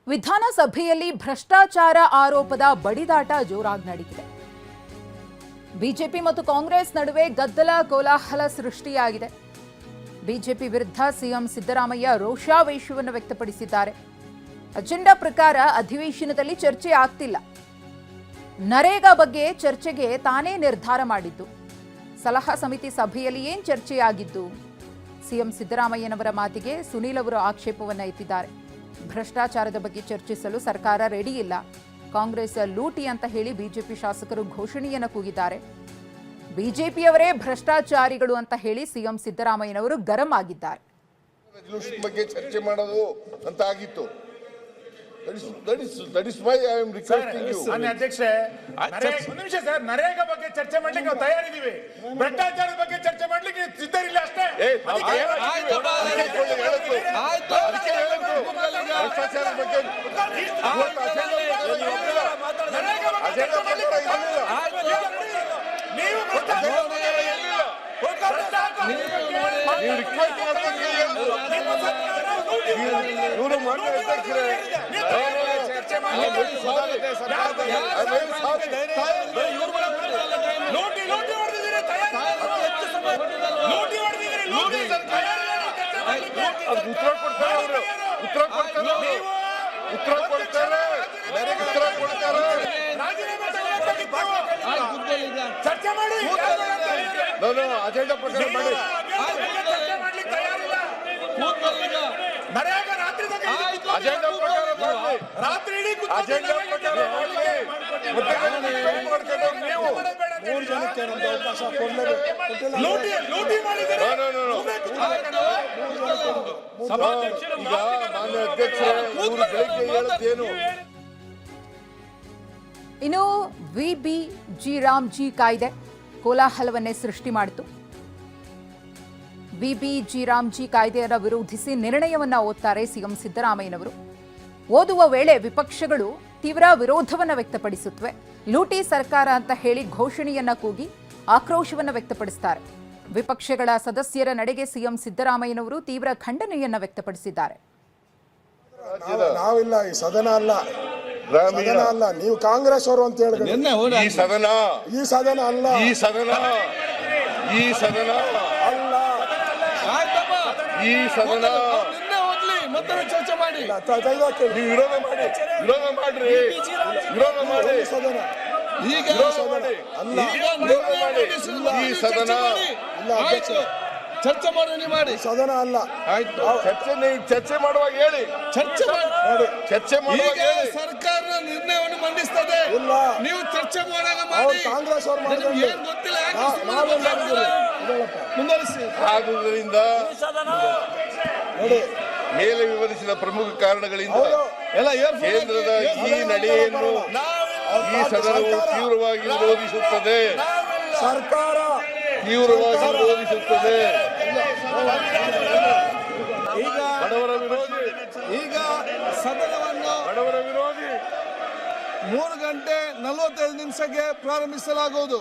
ವಿಧಾನಸಭೆಯಲ್ಲಿ ಭ್ರಷ್ಟಾಚಾರ ಆರೋಪದ ಬಡಿದಾಟ ಜೋರಾಗಿ ನಡೆದಿದೆ. ಬಿಜೆಪಿ ಮತ್ತು ಕಾಂಗ್ರೆಸ್ ನಡುವೆ ಗದ್ದಲ ಕೋಲಾಹಲ ಸೃಷ್ಟಿಯಾಗಿದೆ. ಬಿಜೆಪಿ ವಿರುದ್ಧ ಸಿಎಂ ಸಿದ್ದರಾಮಯ್ಯ ರೋಷಾವೇಶವನ್ನು ವ್ಯಕ್ತಪಡಿಸಿದ್ದಾರೆ. ಅಜೆಂಡಾ ಪ್ರಕಾರ ಅಧಿವೇಶನದಲ್ಲಿ ಚರ್ಚೆ ಆಗ್ತಿಲ್ಲ. ನರೇಗಾ ಬಗ್ಗೆ ಚರ್ಚೆಗೆ ತಾನೇ ನಿರ್ಧಾರ ಮಾಡಿದ್ದು. ಸಲಹಾ ಸಮಿತಿ ಸಭೆಯಲ್ಲಿ ಏನ್ ಚರ್ಚೆಯಾಗಿದ್ದು? ಸಿಎಂ ಸಿದ್ದರಾಮಯ್ಯನವರ ಮಾತಿಗೆ ಸುನೀಲ್ ಅವರು ಆಕ್ಷೇಪವನ್ನು ಎತ್ತಿದ್ದಾರೆ. ಭ್ರಷ್ಟಾಚಾರದ ಬಗ್ಗೆ ಚರ್ಚಿಸಲು ಸರ್ಕಾರ ರೆಡಿ ಇಲ್ಲ. ಕಾಂಗ್ರೆಸ್ ಲೂಟಿ ಅಂತ ಹೇಳಿ ಬಿಜೆಪಿ ಶಾಸಕರು ಘೋಷಣೆಯನ್ನು ಕೂಗಿದ್ದಾರೆ. ಬಿಜೆಪಿಯವರೇ ಭ್ರಷ್ಟಾಚಾರಿಗಳು ಅಂತ ಹೇಳಿ ಸಿಎಂ ಸಿದ್ದರಾಮಯ್ಯನವರು ಗರಂ ಆಗಿದ್ದಾರೆ. ಬಗ್ಗೆ ಚರ್ಚೆ ಮಾಡೋದು ಅಂತ ಆಗಿತ್ತು. That is why I am requesting you. ಅಧ್ಯಕ್ಷೆ, ಒಂದು ನಿಮಿಷ ಸರ್, ನರೇಗಾ ಬಗ್ಗೆ ಚರ್ಚೆ ಮಾಡ್ಲಿಕ್ಕೆ ನಾವು ತಯಾರಿದ್ದೀವಿ. ಭ್ರಷ್ಟಾಚಾರದ ಬಗ್ಗೆ ಚರ್ಚೆ ಮಾಡ್ಲಿಕ್ಕೆ ಸಿದ್ಧರಿಲ್ಲ ಅಷ್ಟೇ. ಚರ್ಚೆ ಮಾಡಿ ಅಜೆಂಡಾ ಪ್ರಕಾರ ಮಾಡಿ. ನರೇಗಾ ರಾತ್ರಿ ಅಜೆಂಡಾ ಪ್ರಕಾರ ಮಾಡಿ. ರಾತ್ರಿ ಇಡೀ ಅಜೆಂಡಾ ಪ್ರಕಾರ ಮಾಡಿ. ಲೂಟಿ ಮಾಡಿದ್ದಾರೆ. ಇನ್ನು ವಿಬಿಜಿ ರಾಮ್ಜಿ ಕಾಯ್ದೆ ಕೋಲಾಹಲವನ್ನೇ ಸೃಷ್ಟಿ ಮಾಡಿತು. ವಿಬಿಜಿ ರಾಮ್ಜಿ ಕಾಯ್ದೆಯನ್ನು ವಿರೋಧಿಸಿ ನಿರ್ಣಯವನ್ನ ಓದ್ತಾರೆ ಸಿಎಂ ಸಿದ್ದರಾಮಯ್ಯನವರು. ಓದುವ ವೇಳೆ ವಿಪಕ್ಷಗಳು ತೀವ್ರ ವಿರೋಧವನ್ನು ವ್ಯಕ್ತಪಡಿಸುತ್ತವೆ. ಲೂಟಿ ಸರ್ಕಾರ ಅಂತ ಹೇಳಿ ಘೋಷಣೆಯನ್ನ ಕೂಗಿ ಆಕ್ರೋಶವನ್ನು ವ್ಯಕ್ತಪಡಿಸುತ್ತಾರೆ. ವಿಪಕ್ಷಗಳ ಸದಸ್ಯರ ನಡೆಗೆ ಸಿಎಂ ಸಿದ್ದರಾಮಯ್ಯನವರು ತೀವ್ರ ಖಂಡನೆಯನ್ನ ವ್ಯಕ್ತಪಡಿಸಿದ್ದಾರೆ. ನಾವಿಲ್ಲ, ಈ ಸದನ ಅಲ್ಲ, ಅಲ್ಲ, ನೀವು ಕಾಂಗ್ರೆಸ್ ಅವರು ಅಂತ ಹೇಳಿದ್ರೆ ಈ ಸದನ ಅಲ್ಲ, ಈ ಸದನ ಅಲ್ಲ, ಈ ಸದನ ಚರ್ಚೆ ಮಾಡಿ. ನೀವು ವಿರೋಧ ಮಾಡ್ರಿ. ಸದನ ಈಗ ಅಲ್ಲ, ಈ ಸದನ ಚರ್ಚೆ ಮಾಡಿ. ಸದನ ಅಲ್ಲ. ಆಯ್ತು, ಚರ್ಚೆ ಮಾಡುವಾಗ ಹೇಳಿ. ಚರ್ಚೆ ಮಾಡುವಾಗ ಹೇಳಿ. ಸರ್ಕಾರ ನಿರ್ಣಯವನ್ನು ಮಂಡಿಸ್ತದೆ. ಇಲ್ಲ, ನೀವು ಚರ್ಚೆ ಮಾಡುವಾಗ ಮಾಡಿ. ಕಾಂಗ್ರೆಸ್ ಅವರು ಏನ್ ಗೊತ್ತಿಲ್ಲ. ಮುಂದುವರಿಸಿ. ಆದುದರಿಂದ ಮೇಲೆ ವಿವರಿಸಿದ ಪ್ರಮುಖ ಕಾರಣಗಳಿಂದ ಕೇಂದ್ರದ ಈ ನಡೆಯನ್ನು ಈ ಸದನವು ತೀವ್ರವಾಗಿ ವಿರೋಧಿಸುತ್ತದೆ. ಸರ್ಕಾರ ತೀವ್ರವಾಗಿ ವಿರೋಧಿಸುತ್ತದೆ. ಬಡವರ ವಿರೋಧಿ. ಈಗ ಸದನವನ್ನು ಬಡವರ ವಿರೋಧಿ 3 ಗಂಟೆ 45 ನಿಮಿಷಕ್ಕೆ ಪ್ರಾರಂಭಿಸಲಾಗುವುದು.